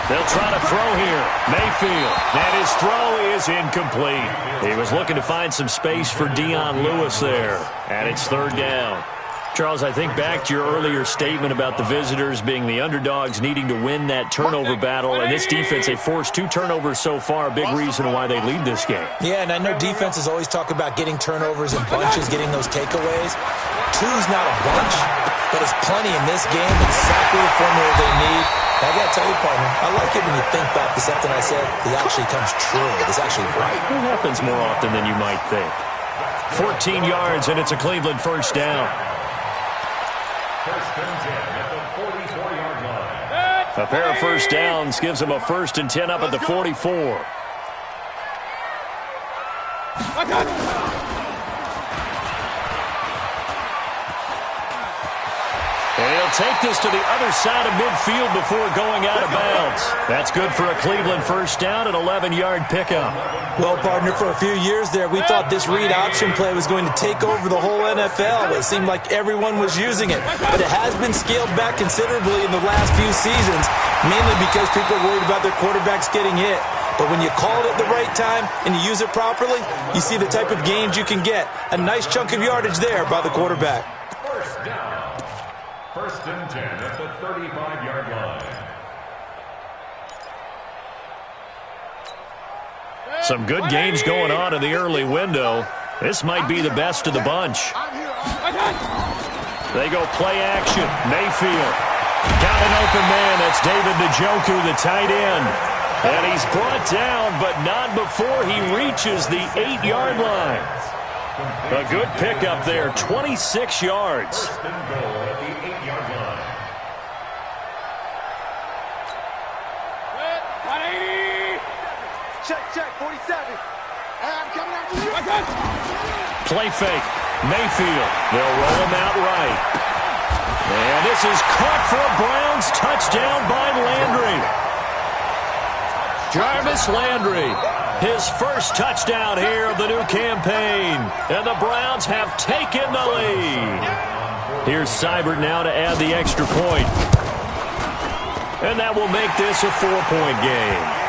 They'll try to throw here. Mayfield. And his throw is incomplete. He was looking to find some space for Dion Lewis there. And it's 3rd down. Charles, I think back to your earlier statement about the visitors being the underdogs needing to win that turnover battle. And this defense, they forced 2 turnovers so far. A big reason why they lead this game. Yeah, and I know defenses always talk about getting turnovers in bunches, getting those takeaways. 2's not a bunch, but it's plenty in this game. Exactly the formula they need. And I got to tell you, partner, I like it when you think back to something I said that actually comes true. It's actually right. It happens more often than you might think. 14 yards, and it's a Cleveland first down. First and 10 at the 44-yard line. A pair of first downs gives them a 1st and 10 up at the 44. And he'll take this to the other side of midfield before going out of bounds. That's good for a Cleveland first down, an 11-yard pickup. Well, partner, for a few years there, we thought this read option play was going to take over the whole NFL. It seemed like everyone was using it. But it has been scaled back considerably in the last few seasons, mainly because people are worried about their quarterbacks getting hit. But when you call it at the right time and you use it properly, you see the type of gains you can get. A nice chunk of yardage there by the quarterback. First down. First and 10 at the 35-yard line. Some good games going on in the early window. This might be the best of the bunch. They go play action. Mayfield. Got an open man. That's David Njoku, the tight end. And he's brought down, but not before he reaches the 8-yard line. A good pickup there, 26 yards. First and goal at the 8-yard line. Check, 47. I'm coming after you. Play fake. Mayfield. They'll roll him out right. And this is caught for a Browns touchdown by Landry. Jarvis Landry, his first touchdown here of the new campaign. And the Browns have taken the lead. Here's Seibert now to add the extra point. And that will make this a 4-point game.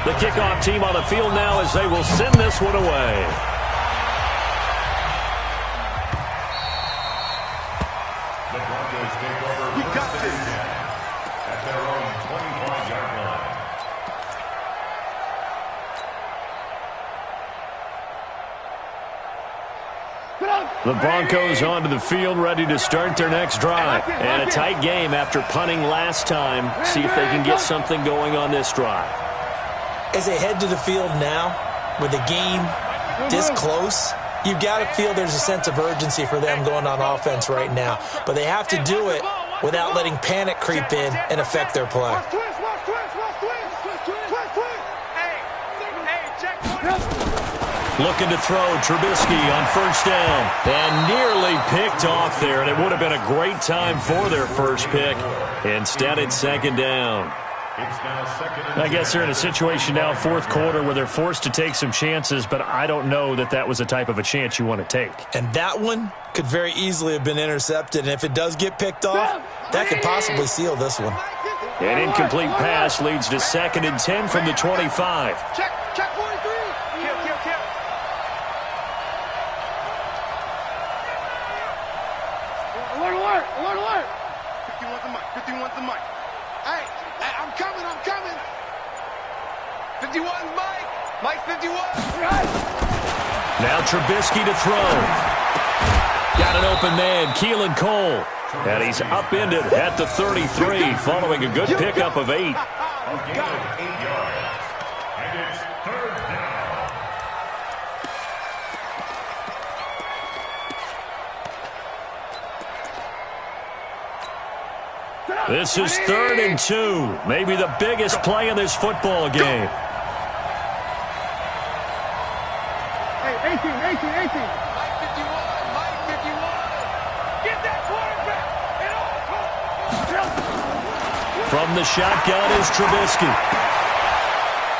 The kickoff team on the field now as they will send this one away. The Broncos take over first and 10 at their own 25-yard line. The Broncos onto the field, ready to start their next drive. And a tight game after punting last time. See if they can get something going on this drive. As they head to the field now, with the game this close, you've got to feel there's a sense of urgency for them going on offense right now. But they have to do it without letting panic creep in and affect their play. Looking to throw. Trubisky on first down. And nearly picked off there. And it would have been a great time for their first pick. Instead, it's second down. I guess they're in a situation now, fourth quarter, where they're forced to take some chances, but I don't know that that was the type of a chance you want to take. And that one could very easily have been intercepted, and if it does get picked off, that could possibly seal this one. An incomplete pass leads to 2nd and 10 from the 25. Check 43. Kill. Alert. 51's the mic. Hey, I'm coming. 51's Mike. Mike 51. Now Trubisky to throw. Got an open man, Keelan Cole. And he's upended at the 33 following a good pickup of 8. A gain of 8 yards. And it's third down. This is 3rd and 2. Maybe the biggest play in this football game. Hey, 18. Mike 51. Get that quarterback. From the shotgun is Trubisky.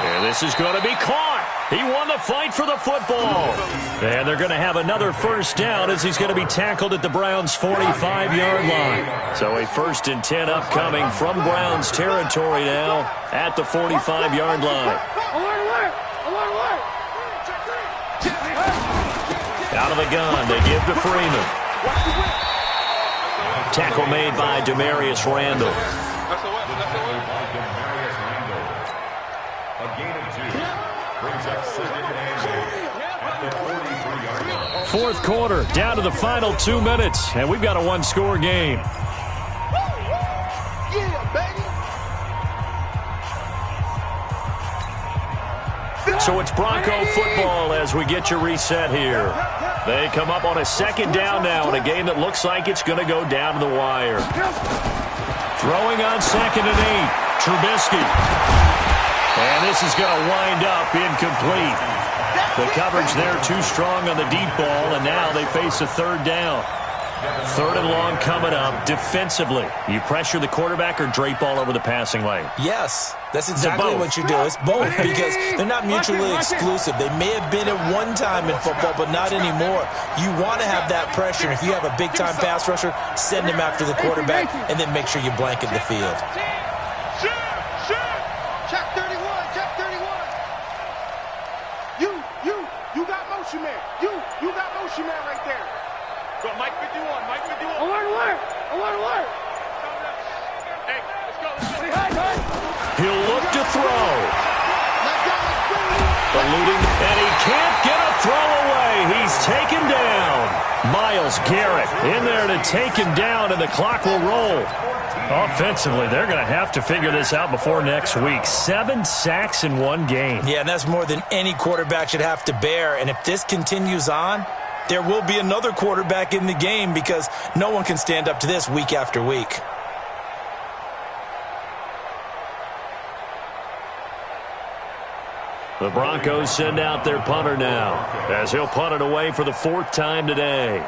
And this is going to be caught. He won the fight for the football. And they're going to have another first down as he's going to be tackled at the Browns' 45-yard line. So a 1st and 10 upcoming from Browns territory now at the 45-yard line. Alert. Out of the gun, they give to Freeman. Tackle made by Demarius Randall. That's a weapon. A gain of 2. Brings up 2nd and 8 at the 43-yard line. Fourth quarter, down to the final 2 minutes, and we've got a one-score game. Yeah, baby. So it's Bronco football as we get you reset here. They come up on a 2nd down now in a game that looks like it's going to go down to the wire. Throwing on 2nd and 8, Trubisky. And this is going to wind up incomplete. The coverage there too strong on the deep ball, and now they face a 3rd down. 3rd and long coming up. Defensively, you pressure the quarterback or drape all over the passing lane? Yes, that's exactly what you do. It's both because they're not mutually exclusive. They may have been at one time in football, but not anymore. You want to have that pressure. If you have a big-time pass rusher, send him after the quarterback, and then make sure you blanket the field. Check 31. You got motion man. You got motion man right there. Go, Mike 51. Alert. Hey, let's go. He'll look to throw. Eluding, and he can't get a throw away. He's taken down. Myles Garrett in there to take him down, and the clock will roll. Offensively, they're going to have to figure this out before next week. 7 sacks in one game. Yeah, and that's more than any quarterback should have to bear. And if this continues on, there will be another quarterback in the game because no one can stand up to this week after week. The Broncos send out their punter now as he'll punt it away for the 4th time today.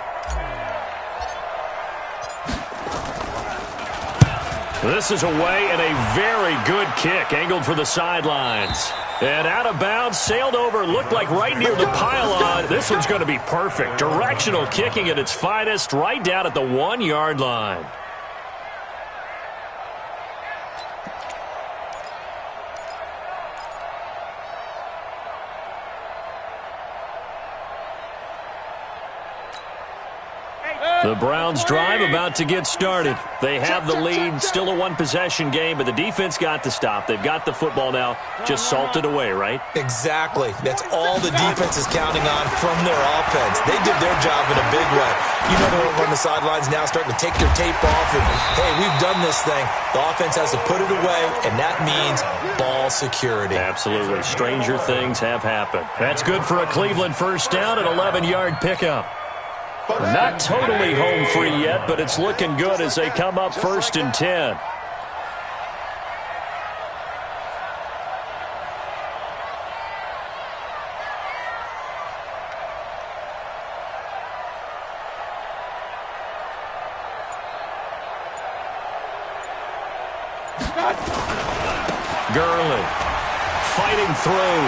This is away and a very good kick angled for the sidelines. And out of bounds, sailed over, looked like right near the pylon. This one's going to be perfect. Directional kicking at its finest, right down at the 1-yard line. The Browns drive about to get started. They have the lead, still a one-possession game, but the defense got the stop. They've got the football now, just salted away, right? Exactly. That's all the defense is counting on from their offense. They did their job in a big way. You know they're over on the sidelines now starting to take their tape off and, hey, we've done this thing. The offense has to put it away, and that means ball security. Absolutely. Stranger things have happened. That's good for a Cleveland first down, an 11-yard pickup. Not totally home free yet, but it's looking good as they come up 1st and 10. Gurley fighting through.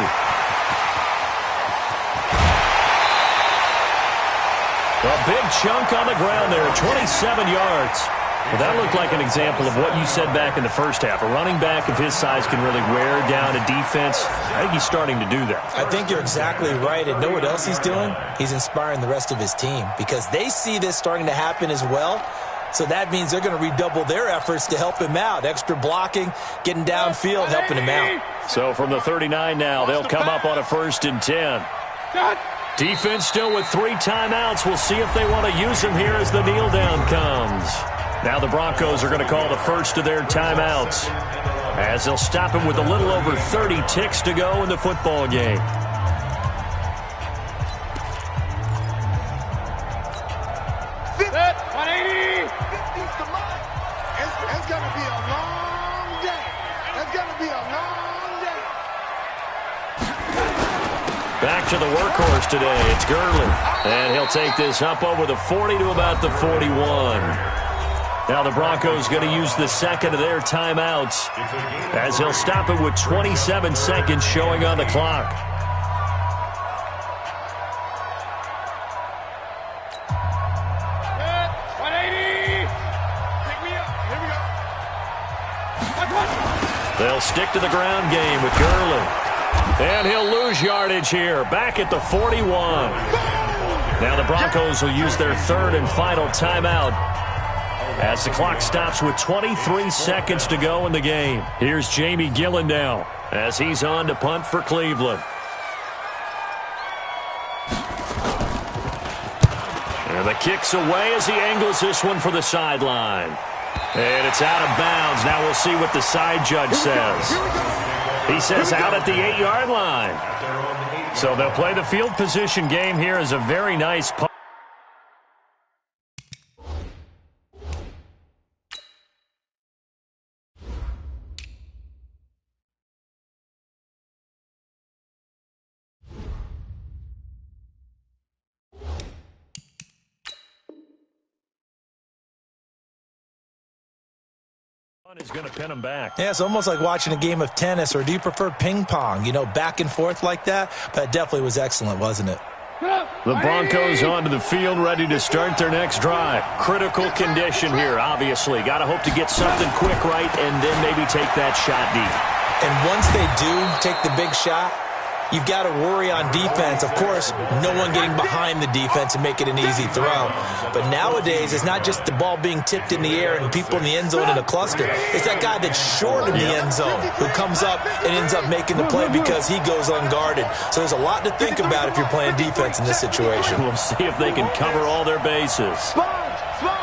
A big chunk on the ground there, 27 yards. Well, that looked like an example of what you said back in the first half. A running back of his size can really wear down a defense. I think he's starting to do that. I think you're exactly right. And know what else he's doing? He's inspiring the rest of his team because they see this starting to happen as well. So that means they're going to redouble their efforts to help him out. Extra blocking, getting downfield, helping him out. So from the 39 now, they'll come up on a 1st and 10. Defense still with 3 timeouts. We'll see if they want to use them here as the kneel down comes. Now the Broncos are going to call the first of their timeouts as they'll stop him with a little over 30 ticks to go in the football game. It's going to be a long day. It's going to be a long day. Back to the workhorse today. It's Gurley. And he'll take this up over the 40 to about the 41. Now the Broncos going to use the second of their timeouts as he'll stop it with 27 seconds showing on the clock. They'll stick to the ground game with Gurley. And he'll lose yardage here, back at the 41. Now the Broncos will use their third and final timeout as the clock stops with 23 seconds to go in the game. Here's Jamie Gillen now as he's on to punt for Cleveland. And the kick's away as he angles this one for the sideline. And it's out of bounds. Now we'll see what the side judge says. He says out at the 8-yard line. So they'll play the field position game here as a very nice punt. Is going to pin him back. Yeah, it's almost like watching a game of tennis, or do you prefer ping pong? You know, back and forth like that? But it definitely was excellent, wasn't it? The Broncos onto the field, ready to start their next drive. Critical condition here, obviously. Got to hope to get something quick right and then maybe take that shot deep. And once they do take the big shot, you've got to worry on defense. Of course, no one getting behind the defense and make it an easy throw. But nowadays, it's not just the ball being tipped in the air and people in the end zone in a cluster. It's that guy that's short of the end zone who comes up and ends up making the play because he goes unguarded. So there's a lot to think about if you're playing defense in this situation. We'll see if they can cover all their bases. Sponge. No.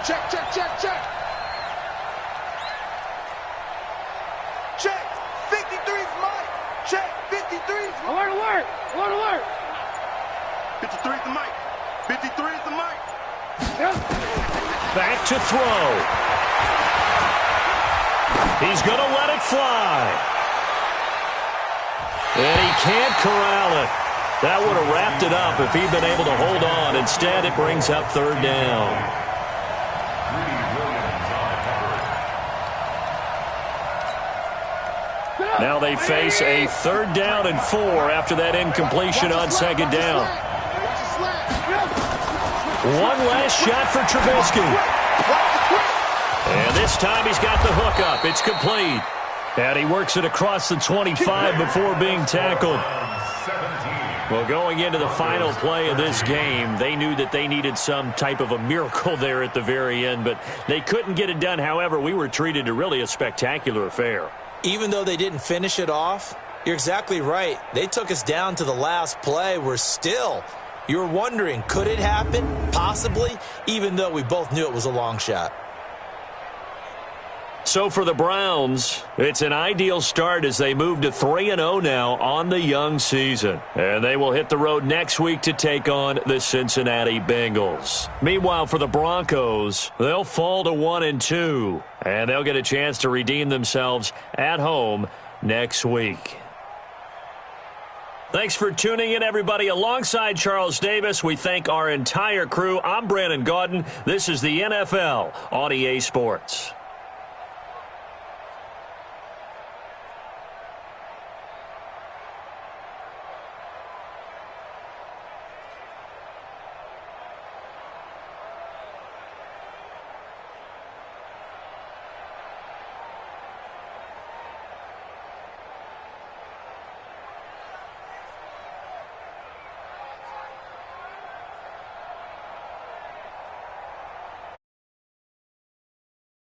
Check. Check. 53's Mike. Check. 53's Mike. Alert. 53's the Mike. 53's the Mike. Back to throw. He's going to let it fly. And he can't corral it. That would have wrapped it up if he'd been able to hold on. Instead, it brings up third down. Now they face a 3rd down and 4 after that incompletion on 2nd down. One last shot for Trubisky. And this time he's got the hook up. It's complete. And he works it across the 25 before being tackled. Well, going into the final play of this game, they knew that they needed some type of a miracle there at the very end, but they couldn't get it done. However, we were treated to really a spectacular affair. Even though they didn't finish it off, you're exactly right. They took us down to the last play. You're wondering, could it happen? Possibly, even though we both knew it was a long shot. So for the Browns, it's an ideal start as they move to 3-0 now on the young season. And they will hit the road next week to take on the Cincinnati Bengals. Meanwhile, for the Broncos, they'll fall to 1-2. And they'll get a chance to redeem themselves at home next week. Thanks for tuning in, everybody. Alongside Charles Davis, we thank our entire crew. I'm Brandon Gaudin. This is the NFL on EA Sports.